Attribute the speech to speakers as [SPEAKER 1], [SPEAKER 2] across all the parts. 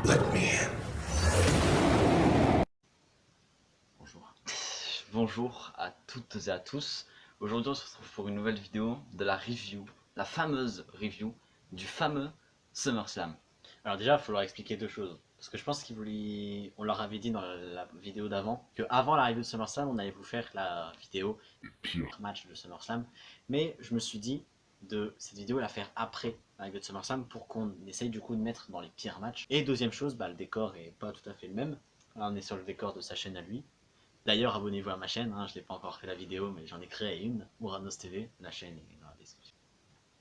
[SPEAKER 1] Let me in.
[SPEAKER 2] Bonjour. Bonjour à toutes et à tous. Aujourd'hui on se retrouve pour une nouvelle vidéo de la review, la fameuse review du fameux SummerSlam.
[SPEAKER 3] Alors déjà, il faut leur expliquer deux choses. Parce que je pense on leur avait dit dans la vidéo d'avant, qu'avant la review de SummerSlam, on allait vous faire la vidéo match de SummerSlam. Mais je me suis dit de cette vidéo la faire après la review de SummerSlam pour qu'on essaye du coup de mettre dans les pires matchs. Et deuxième chose, le décor est pas tout à fait le même. Là, on est sur le décor de sa chaîne à lui. D'ailleurs, abonnez-vous à ma chaîne, je n'ai pas encore fait la vidéo, mais j'en ai créé une, Ouranos TV. La chaîne est dans la description.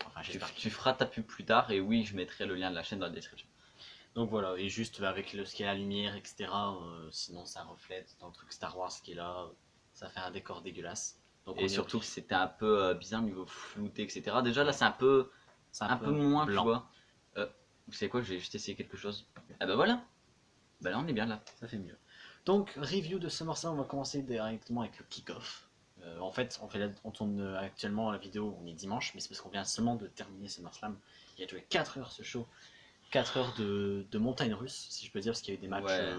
[SPEAKER 3] Enfin, j'espère.
[SPEAKER 2] Tu feras ta pub plus tard et oui, je mettrai le lien de la chaîne dans la description.
[SPEAKER 3] Donc voilà, et juste avec ce qui est la lumière, etc. Sinon ça reflète dans le truc Star Wars qui est là, ça fait un décor dégueulasse. Donc
[SPEAKER 2] Et surtout que c'était un peu bizarre niveau flouté, etc. Déjà là c'est un peu moins,
[SPEAKER 3] blanc.
[SPEAKER 2] tu vois. Vous savez quoi, je vais juste essayer quelque chose. Ah bah voilà. Bah là on est bien là.
[SPEAKER 3] Ça fait mieux. Donc review de SummerSlam, on va commencer directement avec le kick-off. En fait, on tourne actuellement la vidéo, on est dimanche, mais c'est parce qu'on vient seulement de terminer SummerSlam. Il a duré 4 heures ce show. 4 heures de montagne russe, si je peux dire, parce qu'il y a eu des matchs.
[SPEAKER 2] Ouais.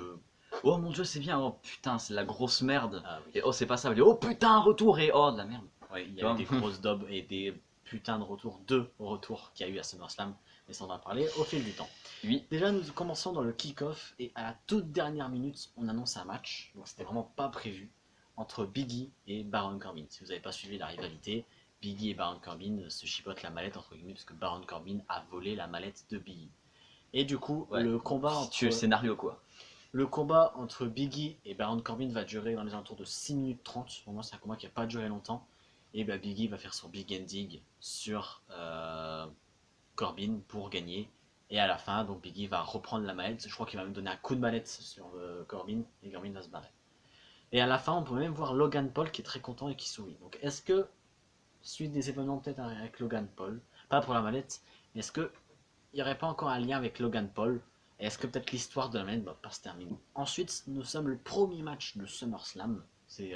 [SPEAKER 2] Oh mon dieu, c'est bien. Oh putain, c'est la grosse merde.
[SPEAKER 3] Ah oui.
[SPEAKER 2] Et oh, c'est pas ça. Oh putain, retour. Et oh, de la merde.
[SPEAKER 3] Ouais, il y a eu des grosses dobs et des putains de retours, deux retours qu'il y a eu à SummerSlam, mais ça on va en parler au fil du temps.
[SPEAKER 2] Oui.
[SPEAKER 3] Déjà, nous commençons dans le kick-off et à la toute dernière minute, on annonce un match, donc c'était vraiment pas prévu, entre Biggie et Baron Corbin. Si vous n'avez pas suivi la rivalité, Biggie et Baron Corbin se chipotent la mallette, entre guillemets, parce que Baron Corbin a volé la mallette de Biggie. Et du coup,
[SPEAKER 2] Ouais.
[SPEAKER 3] le combat
[SPEAKER 2] Si tu veux le scénario quoi.
[SPEAKER 3] Le combat entre Biggie et Baron Corbin va durer dans les alentours de 6 minutes 30. Pour moi, c'est un combat qui n'a pas duré longtemps. Et Biggie va faire son big ending sur Corbin pour gagner. Et à la fin, donc Biggie va reprendre la mallette. Je crois qu'il va même donner un coup de mallette sur Corbin et Corbin va se barrer. Et à la fin, on peut même voir Logan Paul qui est très content et qui sourit. Donc est-ce que, suite des événements peut-être avec Logan Paul, pas pour la mallette, mais est-ce qu'il n'y aurait pas encore un lien avec Logan Paul? Et est-ce que peut-être l'histoire de la mallette va pas se terminer? Ensuite, nous sommes le premier match de SummerSlam. C'est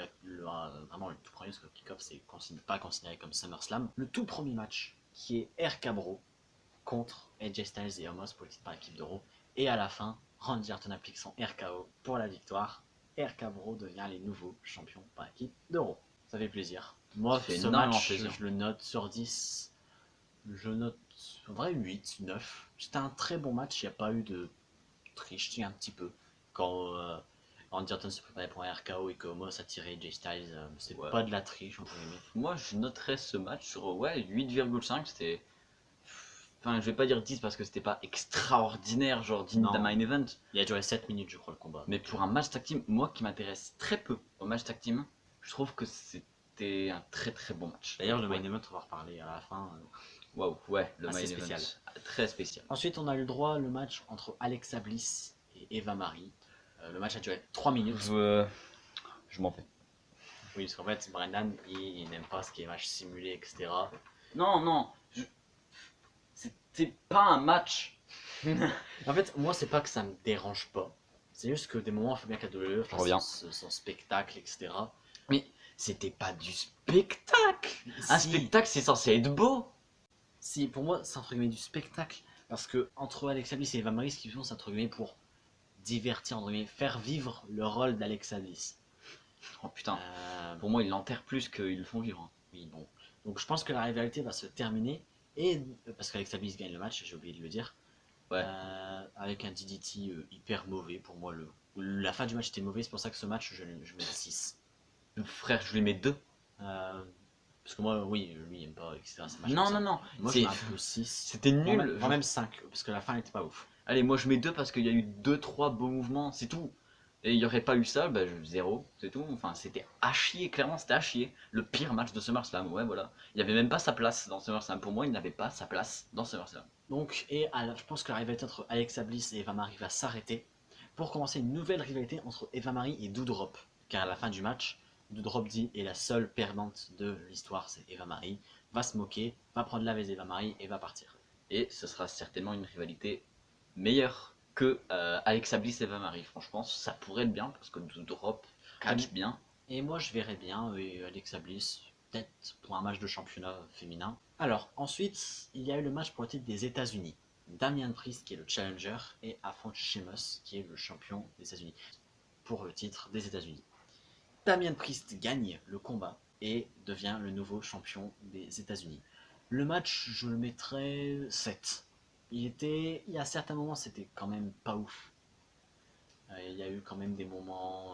[SPEAKER 3] vraiment le tout premier, parce que le kick-off, c'est pas considéré comme SummerSlam. Le tout premier match, qui est RK Bro contre AJ Styles et Omos pour le titre par équipe d'Euro. Et à la fin, Randy Orton applique son RKO pour la victoire. RK Bro devient les nouveaux champions par équipe d'Euro. Ça fait plaisir. Moi, ce match, je le note sur 10. Je note en vrai 8, 9. C'était un très bon match, il n'y a pas eu de triche, un petit peu. Quand Randy Orton se préparait pour un RKO et que Omos a tiré Jay Styles, c'est pas de la triche, entre guillemets.
[SPEAKER 2] Moi, je noterais ce match sur 8,5. C'était. Enfin, je vais pas dire 10 parce que c'était pas extraordinaire, genre digne d'un main event.
[SPEAKER 3] Il a duré 7 minutes, je crois, le combat.
[SPEAKER 2] Mais pour un match tag team, moi qui m'intéresse très peu au match tag team, je trouve que c'était un très très bon match.
[SPEAKER 3] D'ailleurs, le main event, on va en reparler à la fin.
[SPEAKER 2] Waouh, ouais, le main
[SPEAKER 3] spécial.
[SPEAKER 2] Event, très spécial.
[SPEAKER 3] Ensuite, on a eu le droit au match entre Alexa Bliss et Eva Marie. Le match a duré 3 minutes.
[SPEAKER 2] Je m'en fais.
[SPEAKER 3] Oui, parce qu'en fait, Brendan, il n'aime pas ce qui est match simulé, etc.
[SPEAKER 2] Non, c'était pas un match.
[SPEAKER 3] En fait, moi, c'est pas que ça me dérange pas. C'est juste que des moments, il faut bien qu'à WWE fasse son spectacle, etc.
[SPEAKER 2] Mais c'était pas du spectacle. Un spectacle, c'est censé être beau.
[SPEAKER 3] Si, pour moi, c'est entre guillemets du spectacle. Parce que entre Alexa Bliss et Eva Marie, ce qu'ils font, c'est entre guillemets pour divertir, entre guillemets, faire vivre le rôle d'Alexa Bliss.
[SPEAKER 2] Oh putain, pour moi, ils l'enterrent plus qu'ils le font vivre. Hein.
[SPEAKER 3] Oui, bon. Donc je pense que la rivalité va se terminer. Et parce qu'Alexa Bliss gagne le match, j'ai oublié de le dire.
[SPEAKER 2] Ouais.
[SPEAKER 3] Avec un DDT hyper mauvais pour moi. La fin du match était mauvaise, c'est pour ça que ce match, je mets 6.
[SPEAKER 2] Frère, je lui mets 2.
[SPEAKER 3] Parce que moi, oui, lui, il aime pas, etc.
[SPEAKER 2] Non.
[SPEAKER 3] Moi, je mets un peu 6.
[SPEAKER 2] C'était nul.
[SPEAKER 3] Moi, même 5, parce que la fin n'était pas ouf.
[SPEAKER 2] Allez, moi, je mets 2 parce qu'il y a eu 2-3 beaux mouvements, c'est tout. Et il n'y aurait pas eu ça, 0, c'est tout. Enfin, c'était à chier, clairement, c'était à chier. Le pire match de SummerSlam, ouais, voilà. Il n'y avait même pas sa place dans SummerSlam. Pour moi, il n'avait pas sa place dans SummerSlam.
[SPEAKER 3] Donc, je pense que la rivalité entre Alexa Bliss et Eva Marie va s'arrêter pour commencer une nouvelle rivalité entre Eva Marie et Doudrop. Car à la fin du match, Doudrop dit est la seule perdante de l'histoire, c'est Eva Marie, va se moquer, va prendre la veste d'Eva Marie et va partir.
[SPEAKER 2] Et ce sera certainement une rivalité meilleure que Alexa Bliss et Eva Marie. Franchement, ça pourrait être bien parce que Doudrop catch bien.
[SPEAKER 3] Et moi, je verrais bien Alexa Bliss, peut-être pour un match de championnat féminin. Alors, ensuite, il y a eu le match pour le titre des États-Unis. Damian Priest, qui est le challenger, et affronte Sheamus, qui est le champion des États-Unis, pour le titre des États-Unis. Damian Priest gagne le combat et devient le nouveau champion des États-Unis. Le match, je le mettrais 7. Il y a certains moments, c'était quand même pas ouf. Il y a eu quand même des moments,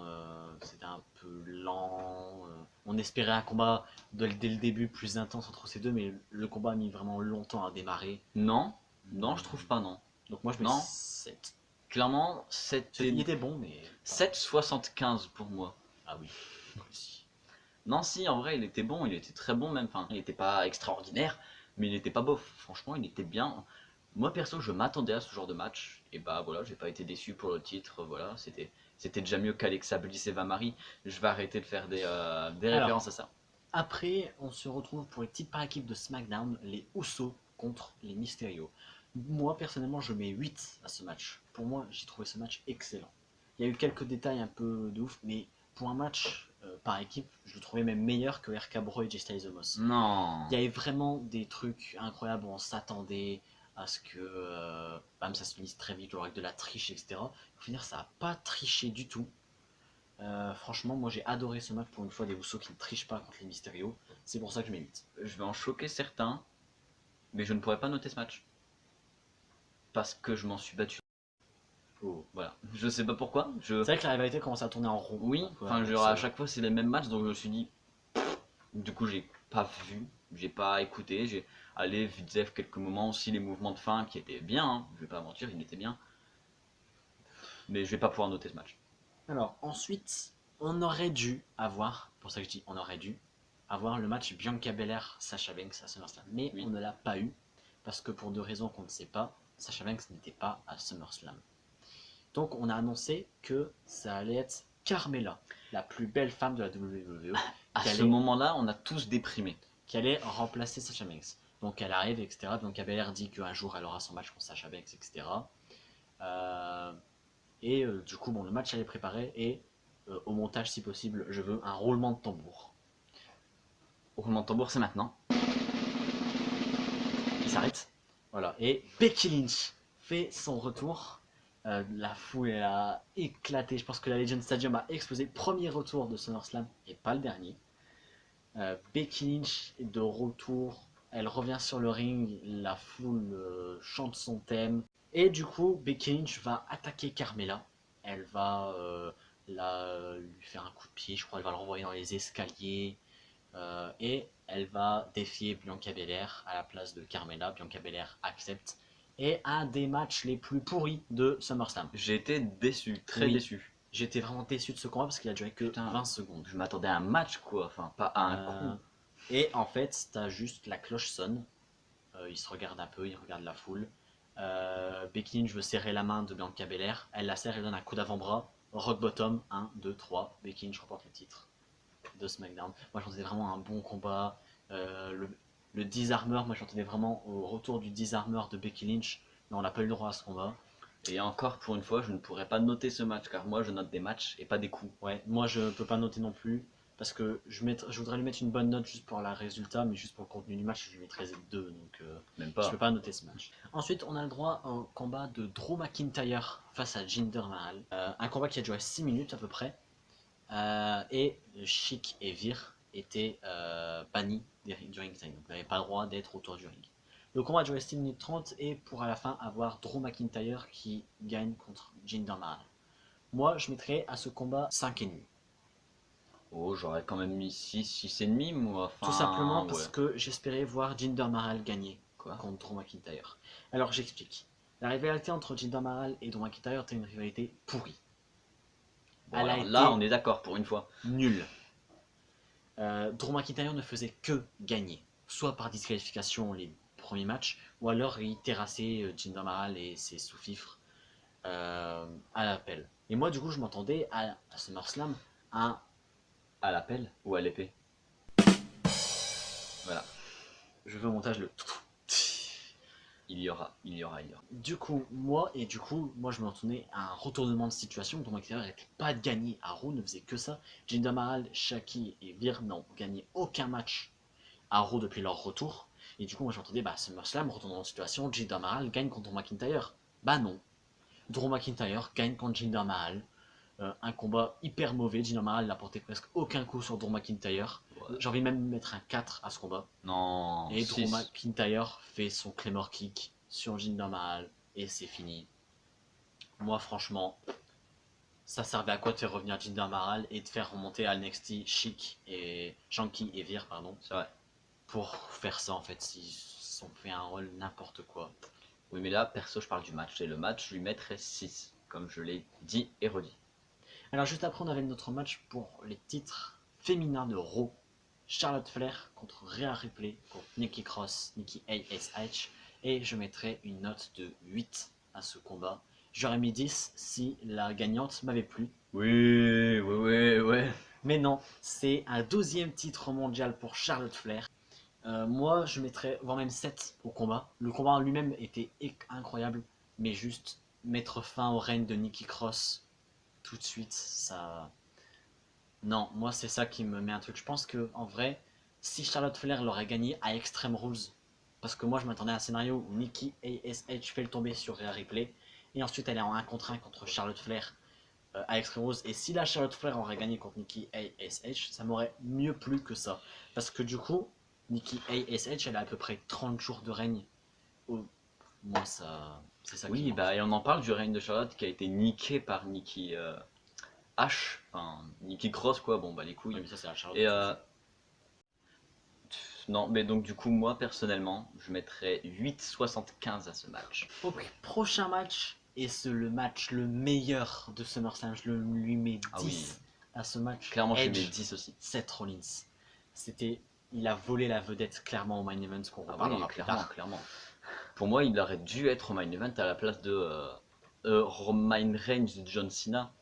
[SPEAKER 3] c'était un peu lent. On espérait un combat dès le début plus intense entre ces deux, mais le combat a mis vraiment longtemps à démarrer.
[SPEAKER 2] Non, non, je trouve pas, non.
[SPEAKER 3] Donc moi je mets
[SPEAKER 2] Non,
[SPEAKER 3] 7.
[SPEAKER 2] clairement, c'était
[SPEAKER 3] Il était bon, mais.
[SPEAKER 2] 7,75 pour moi.
[SPEAKER 3] Ah oui, aussi.
[SPEAKER 2] Non, si, en vrai, il était bon, il était très bon même. Enfin, il était pas extraordinaire, mais il était pas beau. Franchement, il était bien. Moi, perso, je m'attendais à ce genre de match. Et bah voilà, j'ai pas été déçu pour le titre. Voilà, c'était déjà mieux qu'Alexa Bliss et Vamari. Je vais arrêter de faire des
[SPEAKER 3] Alors,
[SPEAKER 2] références à ça.
[SPEAKER 3] après, on se retrouve pour équipe par équipe de SmackDown, les Usos contre les Mysterio. Moi, personnellement, je mets 8 à ce match. Pour moi, j'ai trouvé ce match excellent. Il y a eu quelques détails un peu de ouf, mais pour un match par équipe, je le trouvais même meilleur que RK Bro et J Styles Omos.
[SPEAKER 2] Non.
[SPEAKER 3] Il y avait vraiment des trucs incroyables où on s'attendait à ce que bam, ça se finisse très vite, genre avec de la triche, etc. Au final, ça n'a pas triché du tout. Franchement, moi j'ai adoré ce match pour une fois des Usos qui ne trichent pas contre les Mysterio. C'est pour ça que je mets 8.
[SPEAKER 2] Je vais en choquer certains, mais je ne pourrais pas noter ce match. Parce que je m'en suis battu.
[SPEAKER 3] Oh.
[SPEAKER 2] Voilà. Je sais pas pourquoi.
[SPEAKER 3] C'est vrai que la rivalité commence à tourner en rond.
[SPEAKER 2] Oui, enfin, genre, à chaque fois c'est les mêmes matchs, donc je me suis dit. Du coup, j'ai pas vu, j'ai pas écouté, j'ai allé vite fait quelques moments aussi les mouvements de fin qui étaient bien, hein, je vais pas mentir, ils étaient bien, mais je vais pas pouvoir noter ce match.
[SPEAKER 3] Alors, ensuite, on aurait dû avoir, pour ça que je dis on aurait dû, avoir le match Bianca Belair Sasha Banks à SummerSlam. Mais
[SPEAKER 2] Oui.
[SPEAKER 3] on ne l'a pas eu, parce que pour deux raisons qu'on ne sait pas, Sasha Banks n'était pas à SummerSlam. Donc on a annoncé que ça allait être Carmella, la plus belle femme de la WWE,
[SPEAKER 2] À ce moment-là, on a tous déprimé.
[SPEAKER 3] qui allait remplacer Sasha Banks. Donc elle arrive, etc. Donc Belair dit qu'un jour elle aura son match contre Sasha Banks, etc. Du coup, bon, le match elle est préparé et au montage, si possible, je veux un roulement de tambour.
[SPEAKER 2] Roulement de tambour, c'est maintenant. Il s'arrête.
[SPEAKER 3] Voilà. Et Becky Lynch fait son retour. La foule elle a éclaté. Je pense que la Legend Stadium a explosé. Premier retour de SummerSlam et pas le dernier. Becky Lynch est de retour. Elle revient sur le ring. La foule chante son thème. Et du coup, Becky Lynch va attaquer Carmella. Elle va lui faire un coup de pied. Je crois qu'elle va le renvoyer dans les escaliers. Et elle va défier Bianca Belair à la place de Carmella. Bianca Belair accepte. Et un des matchs les plus pourris de SummerSlam.
[SPEAKER 2] J'ai été déçu, très
[SPEAKER 3] Oui.
[SPEAKER 2] déçu.
[SPEAKER 3] J'étais vraiment déçu de ce combat parce qu'il a duré que
[SPEAKER 2] Putain,
[SPEAKER 3] 20 secondes.
[SPEAKER 2] Je m'attendais à un match quoi, enfin pas à un coup.
[SPEAKER 3] Et en fait, t'as juste la cloche sonne. Il se regarde un peu, il regarde la foule. Becky Lynch veut serrer la main de Bianca Belair. Elle la serre, elle donne un coup d'avant-bras. Rock bottom, 1, 2, 3. Becky Lynch remporte le titre de SmackDown. Moi, j'entendais vraiment un bon combat. Le Disarmer, moi, j'entendais vraiment au retour du Disarmer de Becky Lynch. Mais on n'a pas eu le droit à ce combat.
[SPEAKER 2] Et encore pour une fois, je ne pourrais pas noter ce match car moi je note des matchs et pas des coups.
[SPEAKER 3] Ouais, moi, je peux pas noter non plus. Parce que je voudrais lui mettre une bonne note juste pour le résultat, mais juste pour le contenu du match, je lui mettrais 2. Donc,
[SPEAKER 2] Même
[SPEAKER 3] je
[SPEAKER 2] pas.
[SPEAKER 3] peux pas noter ce match. Ensuite, on a le droit au combat de Drew McIntyre face à Jinder Mahal. Un combat qui a duré 6 minutes à peu près. Et Chic et Vir étaient bannis du ring time. Donc, vous n'avez pas le droit d'être autour du ring. Le combat a duré 6 minutes 30 et pour à la fin avoir Drew McIntyre qui gagne contre Jinder Mahal. Moi, je mettrais à ce combat 5,5.
[SPEAKER 2] Oh, j'aurais quand même mis 6, 6,5 moi. Enfin,
[SPEAKER 3] Tout simplement parce
[SPEAKER 2] ouais.
[SPEAKER 3] que j'espérais voir Jinder Mahal gagner
[SPEAKER 2] Quoi
[SPEAKER 3] contre Drew McIntyre. Alors j'explique. La rivalité entre Jinder Mahal et Drew McIntyre était une rivalité pourrie.
[SPEAKER 2] Bon,
[SPEAKER 3] Elle a
[SPEAKER 2] alors
[SPEAKER 3] été
[SPEAKER 2] là, on est d'accord pour une fois.
[SPEAKER 3] nulle. Drew McIntyre ne faisait que gagner, soit par disqualification les premiers matchs, ou alors il terrassait Jinder Mahal et ses sous-fifres à l'appel. Et moi, du coup, je m'entendais à SummerSlam un
[SPEAKER 2] À l'appel ou à l'épée. Voilà.
[SPEAKER 3] je veux au montage le.
[SPEAKER 2] Il y aura, il y aura, il y aura.
[SPEAKER 3] Du coup, moi, je me retournais à un retournement de situation. Drew McIntyre n'arrêtait pas de gagner. Raw ne faisait que ça. Jinder Mahal, Shaki et Vir n'ont gagné aucun match à Raw depuis leur retour. Et du coup, moi je m'attendais, bah SummerSlam retourne en situation, Jinder Mahal gagne contre Drew McIntyre. Bah non. Drew McIntyre gagne contre Jinder Mahal. Un combat hyper mauvais. Jinder Mahal n'a porté presque aucun coup sur Drew McIntyre.
[SPEAKER 2] Ouais.
[SPEAKER 3] J'ai envie même de mettre un 4 à ce combat.
[SPEAKER 2] Non,
[SPEAKER 3] Et Drew
[SPEAKER 2] 6.
[SPEAKER 3] McIntyre fait son Claymore Kick sur Jinder Mahal. Et c'est fini. Moi, franchement, ça servait à quoi de faire revenir Jinder Mahal et de faire remonter à NXT Chic et Shanky et Veer, pardon,
[SPEAKER 2] C'est vrai.
[SPEAKER 3] pour faire ça en fait. Ils ont fait un rôle n'importe quoi.
[SPEAKER 2] Oui, mais là, perso, je parle du match. Et le match, je lui mettrais 6, comme je l'ai dit et redit.
[SPEAKER 3] Alors juste après, on avait notre match pour les titres féminins de Raw. Charlotte Flair contre Rhea Ripley, contre Nikki Cross, Nikki ASH. Et je mettrais une note de 8 à ce combat. J'aurais mis 10 si la gagnante m'avait plu.
[SPEAKER 2] Oui, oui, oui, oui.
[SPEAKER 3] Mais non, c'est un 12e titre mondial pour Charlotte Flair. Moi, je mettrais, voire même 7 au combat. Le combat en lui-même était incroyable, mais juste mettre fin au règne de Nikki Cross tout de suite, ça. Non, moi, c'est ça qui me met un truc. Je pense que en vrai, si Charlotte Flair l'aurait gagné à Extreme Rules, parce que moi, je m'attendais à un scénario où Nikki ASH fait le tomber sur Rhea Ripley, et ensuite elle est en 1 contre 1 contre Charlotte Flair à Extreme Rules. Et si la Charlotte Flair aurait gagné contre Nikki ASH, ça m'aurait mieux plu que ça. Parce que du coup, Nikki ASH, elle a à peu près 30 jours de règne. Moi, ça, c'est ça qui
[SPEAKER 2] Oui,
[SPEAKER 3] manque.
[SPEAKER 2] bah, et on en parle du règne de Charlotte qui a été niqué par Nikki H. Enfin, Nikki Cross, quoi. Bon, bah, les couilles.
[SPEAKER 3] Oui, mais ça, c'est la Charlotte.
[SPEAKER 2] Et non, mais donc, du coup, moi, personnellement, je mettrais 8,75 à ce match.
[SPEAKER 3] Ok, prochain match, et c'est le match le meilleur de SummerSlam. Je lui mets 10
[SPEAKER 2] Ah oui,
[SPEAKER 3] à ce match.
[SPEAKER 2] clairement, je lui mets
[SPEAKER 3] Edge,
[SPEAKER 2] 10 aussi.
[SPEAKER 3] Seth Rollins. C'était, il a volé la vedette clairement au main event, qu'on
[SPEAKER 2] Ah
[SPEAKER 3] reparlera
[SPEAKER 2] oui,
[SPEAKER 3] plus
[SPEAKER 2] clairement,
[SPEAKER 3] tard.
[SPEAKER 2] clairement. Pour moi, il aurait dû être au main event à la place de Roman Reigns de John Cena.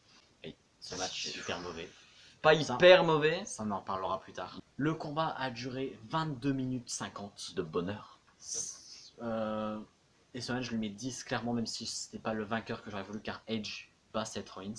[SPEAKER 3] Et ce match est hyper mauvais.
[SPEAKER 2] Pas
[SPEAKER 3] Ça,
[SPEAKER 2] hyper mauvais.
[SPEAKER 3] ça on en parlera plus tard. Le combat a duré 22 minutes 50.
[SPEAKER 2] De bonheur.
[SPEAKER 3] Euh, et ce match, je lui mets 10 clairement, même si c'était pas le vainqueur que j'aurais voulu, car Edge bat Seth Rollins.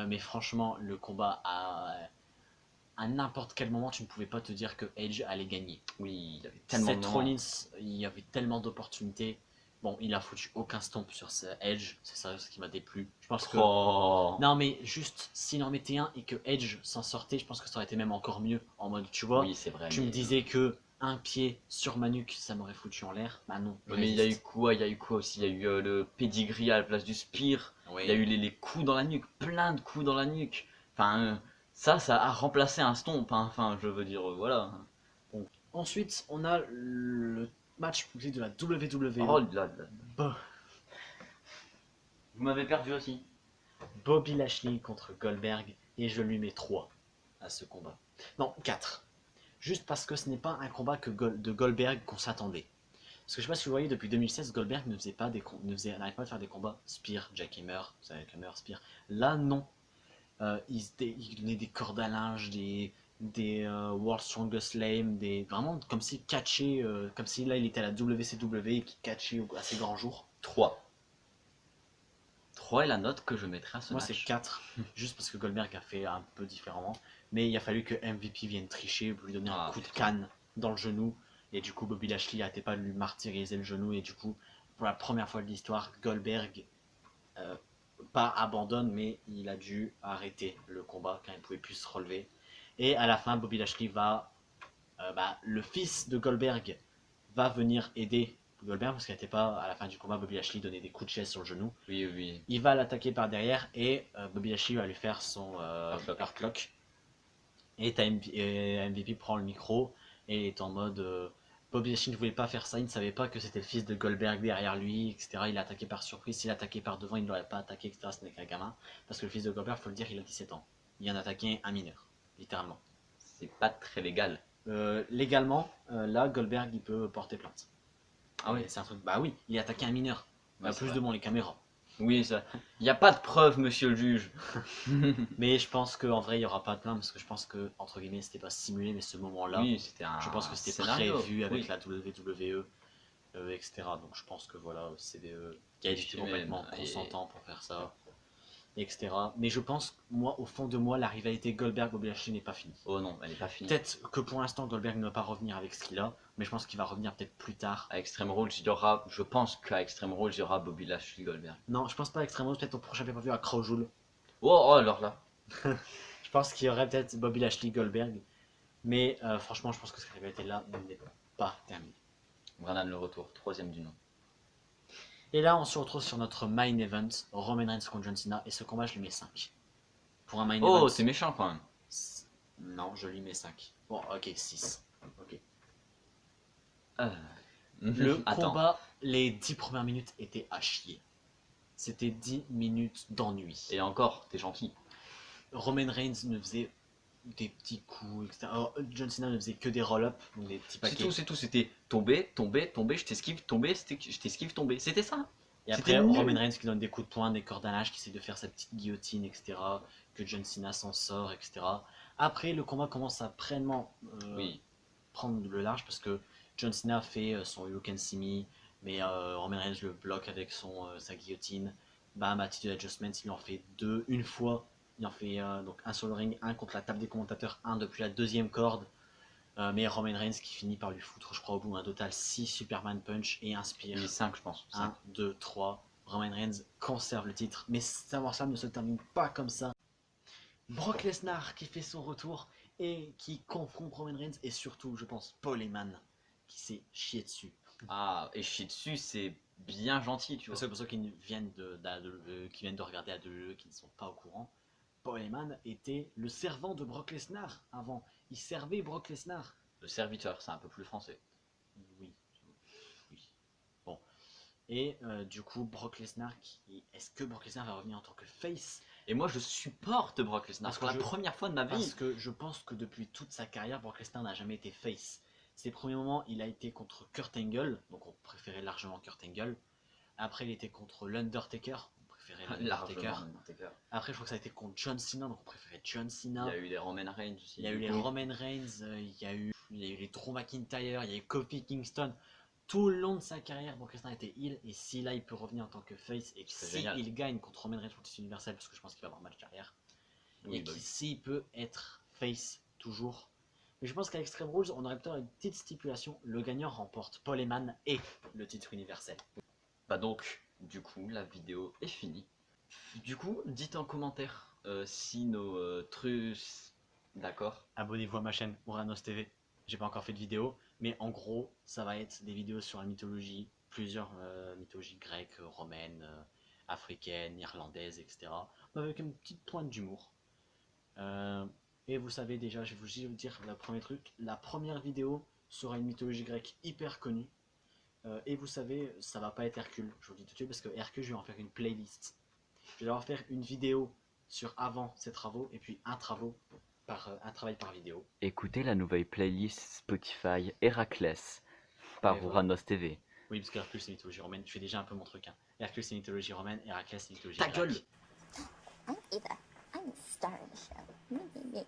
[SPEAKER 3] Mais franchement, le combat à n'importe quel moment, tu ne pouvais pas te dire que Edge allait gagner.
[SPEAKER 2] Oui, il y avait tellement de
[SPEAKER 3] Seth
[SPEAKER 2] moments.
[SPEAKER 3] Rollins, il y avait tellement d'opportunités. Bon, il a foutu aucun stomp sur ce Edge, c'est ça ce qui m'a déplu. Je pense que.
[SPEAKER 2] Oh.
[SPEAKER 3] Non, mais juste, s'il en mettait un et que Edge s'en sortait, je pense que ça aurait été même encore mieux. En mode, tu vois,
[SPEAKER 2] Oui, c'est vrai,
[SPEAKER 3] tu me
[SPEAKER 2] mais.
[SPEAKER 3] disais que un pied sur ma nuque, ça m'aurait foutu en l'air. Bah non, je
[SPEAKER 2] Ouais, mais il y a eu
[SPEAKER 3] résiste.
[SPEAKER 2] quoi? Il y a eu quoi aussi? Il y a eu le pedigree à la place du spear. Il y a
[SPEAKER 3] Oui.
[SPEAKER 2] eu les coups dans la nuque, plein de coups dans la nuque. Enfin, ça a remplacé un stomp, hein. Enfin, je veux dire, voilà.
[SPEAKER 3] Bon. Ensuite, on a le match de la
[SPEAKER 2] Oh
[SPEAKER 3] WWE.
[SPEAKER 2] là là. Vous m'avez perdu aussi.
[SPEAKER 3] Bobby Lashley contre Goldberg, et je lui mets 3 à ce combat. Non, 4. Juste parce que ce n'est pas un combat de Goldberg qu'on s'attendait. Parce que je sais pas si vous voyez, depuis 2016, Goldberg ne faisait pas n'arrête pas de faire des combats Spear, Jackhammer, vous savez, Hammer, Spear. Là, non. Il donnait des cordes à linge, des World Strongest Slam, vraiment comme si catché, comme si là il était à la WCW et qu'il catchait à ses grands jours.
[SPEAKER 2] 3. 3 est la note que je mettrai à ce
[SPEAKER 3] Moi, c'est
[SPEAKER 2] match.
[SPEAKER 3] 4, juste parce que Goldberg a fait un peu différemment. Mais il a fallu que MVP vienne tricher pour lui donner un coup de canne dans le genou. Et du coup, Bobby Lashley n'arrêtait pas de lui martyriser le genou. Et du coup, pour la première fois de l'histoire, Goldberg, euh, pas abandonne, mais il a dû arrêter le combat quand il ne pouvait plus se relever. Et à la fin, Bobby Lashley le fils de Goldberg va venir aider Goldberg parce qu'il n'était pas à la fin du combat. Bobby Lashley donnait des coups de chaise sur le genou.
[SPEAKER 2] Oui, oui.
[SPEAKER 3] Il va l'attaquer par derrière et Bobby Lashley va lui faire son
[SPEAKER 2] Hurtlock.
[SPEAKER 3] Et MVP prend le micro et est en mode Bobby Lashley ne voulait pas faire ça, il ne savait pas que c'était le fils de Goldberg derrière lui, etc. Il a attaqué par surprise, s'il a attaqué par devant, il ne l'aurait pas attaqué, etc. Ce n'est qu'un gamin. Parce que le fils de Goldberg, il faut le dire, il a 17 ans. Il vient d'attaquer un mineur, littéralement.
[SPEAKER 2] C'est pas très légal.
[SPEAKER 3] Légalement, là, Goldberg, il peut porter plainte.
[SPEAKER 2] Ah oui.
[SPEAKER 3] C'est un truc. Bah oui, il a attaqué un mineur.
[SPEAKER 2] Ouais,
[SPEAKER 3] Plus
[SPEAKER 2] vrai.
[SPEAKER 3] devant les caméras.
[SPEAKER 2] Oui, ça. Il n'y a pas de preuve, monsieur le juge.
[SPEAKER 3] Mais je pense qu'en vrai, il n'y aura pas de plainte parce que je pense que, entre guillemets, c'était pas simulé, mais ce moment-là,
[SPEAKER 2] Oui, c'était un
[SPEAKER 3] je pense que c'était
[SPEAKER 2] scénario.
[SPEAKER 3] prévu avec
[SPEAKER 2] Oui.
[SPEAKER 3] la WWE, etc. Donc je pense que voilà, c'est qui a été complètement consentant pour faire ça. etc. Mais je pense, moi, au fond de moi, la rivalité Goldberg-Bobby Lashley n'est pas finie.
[SPEAKER 2] Oh non, elle est pas finie.
[SPEAKER 3] Peut-être que pour l'instant, Goldberg ne va pas revenir avec ce qu'il a, mais je pense qu'il va revenir peut-être plus tard.
[SPEAKER 2] À Extreme Rules, il y aura, je pense qu'à Extreme Rules, il y aura Bobby Lashley Goldberg.
[SPEAKER 3] Non, je pense pas extrêmement, peut-être au prochain pay-per-view à Crown.
[SPEAKER 2] Oh, alors là.
[SPEAKER 3] Je pense qu'il y aurait peut-être Bobby Lashley Goldberg, mais franchement, je pense que cette rivalité-là n'est pas terminée.
[SPEAKER 2] Brannan le retour, troisième du nom.
[SPEAKER 3] Et là, on se retrouve sur notre main event, Roman Reigns contre John Cena, et ce combat, je lui mets 5. Pour un main
[SPEAKER 2] Oh,
[SPEAKER 3] event.
[SPEAKER 2] t'es méchant quand même.
[SPEAKER 3] Non, je lui mets 5. Bon, ok, 6. Ok.
[SPEAKER 2] Euh,
[SPEAKER 3] Le
[SPEAKER 2] Attends.
[SPEAKER 3] combat, les 10 premières minutes étaient à chier. C'était 10 minutes d'ennui.
[SPEAKER 2] Et encore, t'es gentil.
[SPEAKER 3] Roman Reigns ne faisait des petits coups, etc. Alors, John Cena ne faisait que des roll-up, donc des petits paquets.
[SPEAKER 2] C'est tout. C'était tomber, tomber, tomber, je t'esquive, tomber, je t'esquive, tomber. C'était ça.
[SPEAKER 3] Et après, Roman Reigns qui donne des coups de poing, des cordes à linge, qui essaie de faire sa petite guillotine, etc. Que John Cena s'en sort, etc. Après, le combat commence à pleinement
[SPEAKER 2] Oui.
[SPEAKER 3] prendre le large parce que John Cena fait son You Can See Me, mais Roman Reigns le bloque avec sa guillotine. Bam, attitude adjustment, il en fait deux, une fois. Il en fait donc un sur le ring, un contre la table des commentateurs, un depuis la deuxième corde. Mais Roman Reigns qui finit par lui foutre, je crois, au bout un total 6 Superman Punch et inspire.
[SPEAKER 2] Oui, 5 je pense.
[SPEAKER 3] 1, 2, 3. Roman Reigns conserve le titre. Mais SummerSlam ne se termine pas comme ça. Brock Lesnar qui fait son retour et qui confronte Roman Reigns. Et surtout, je pense, Paul Heyman qui s'est chié dessus.
[SPEAKER 2] Ah, et chier dessus, c'est bien gentil, tu vois.
[SPEAKER 3] Parce que pour ceux qui viennent de regarder à WWE, qui ne sont pas au courant, Paul Heyman était le servant de Brock Lesnar avant. Il servait Brock Lesnar.
[SPEAKER 2] Le serviteur, c'est un peu plus français.
[SPEAKER 3] Oui. Oui. Bon. Et du coup, Brock Lesnar, est-ce que Brock Lesnar va revenir en tant que face?
[SPEAKER 2] Et moi, je supporte Brock Lesnar pour la première fois de ma vie.
[SPEAKER 3] Parce que je pense que depuis toute sa carrière, Brock Lesnar n'a jamais été face. Ses premiers moments, il a été contre Kurt Angle, donc on préférait largement Kurt Angle. Après, il était contre l'Undertaker, on préférait l'Undertaker. Après, je crois que ça a été contre John Cena, donc on préférait John Cena.
[SPEAKER 2] Il y a eu les Roman Reigns aussi.
[SPEAKER 3] Il y a eu les Roman Reigns, il y a eu les Drew McIntyre, il y a eu Kofi Kingston. Tout le long de sa carrière, Brock Lesnar était heel, et si là il peut revenir en tant que face, et si il gagne contre Roman Reigns pour le titre universel, parce que je pense qu'il va avoir un match derrière, oui, et s'il peut être face toujours. Mais je pense qu'à Extreme Rules, on aurait peut-être une petite stipulation, le gagnant remporte Paul Heyman et le titre universel.
[SPEAKER 2] Bah donc, du coup, la vidéo est finie. Du coup, dites en commentaire si nos trucs... D'accord.
[SPEAKER 3] Abonnez-vous à ma chaîne Ouranos TV. J'ai pas encore fait de vidéo, mais en gros, ça va être des vidéos sur la mythologie, plusieurs mythologies grecques, romaines, africaines, irlandaises, etc. Avec une petite pointe d'humour. Et vous savez déjà, je vais vous dire le premier truc, la première vidéo sera une mythologie grecque hyper connue. Et vous savez, ça va pas être Hercule, je vous le dis tout de suite, parce que Hercule, je vais en faire une playlist. Je vais en faire une vidéo sur avant ses travaux, et puis un travail par vidéo.
[SPEAKER 2] Écoutez la nouvelle playlist Spotify Héraclès par Ouranos TV.
[SPEAKER 3] Oui, parce que Hercule c'est mythologie romaine, je fais déjà un peu mon truc. Hein. Hercule c'est mythologie romaine, Héraclès c'est mythologie
[SPEAKER 2] grecque. Ta gueule!
[SPEAKER 1] I'm Eva. I'm the star of the show.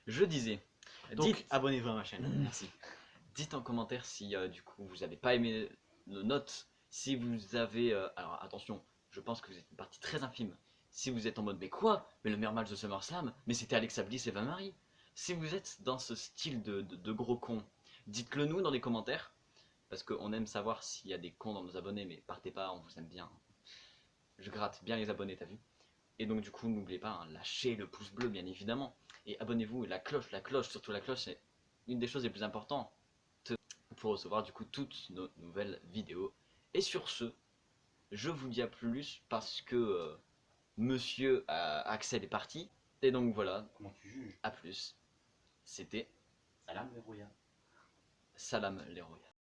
[SPEAKER 2] Je disais.
[SPEAKER 3] Donc abonnez-vous à ma chaîne, merci.
[SPEAKER 2] Dites en commentaire si du coup vous n'avez pas aimé nos notes, si vous avez... alors attention, je pense que vous êtes une partie très infime. Si vous êtes en mode mais quoi? Mais le meilleur match de SummerSlam? Mais c'était Alexa Bliss et Eva Marie. Si vous êtes dans ce style de gros con, dites-le nous dans les commentaires. Parce qu'on aime savoir s'il y a des cons dans nos abonnés, mais partez pas, on vous aime bien. Je gratte bien les abonnés, t'as vu? Et donc du coup, n'oubliez pas, hein, lâchez le pouce bleu bien évidemment. Et abonnez-vous, et la cloche, surtout la cloche, c'est une des choses les plus importantes pour recevoir du coup toutes nos nouvelles vidéos. Et sur ce, je vous dis à plus parce que monsieur Axel est parti. Et donc voilà,
[SPEAKER 3] comment tu juges?
[SPEAKER 2] à plus. C'était
[SPEAKER 3] Salam les Rouya.
[SPEAKER 2] Salam les Royals.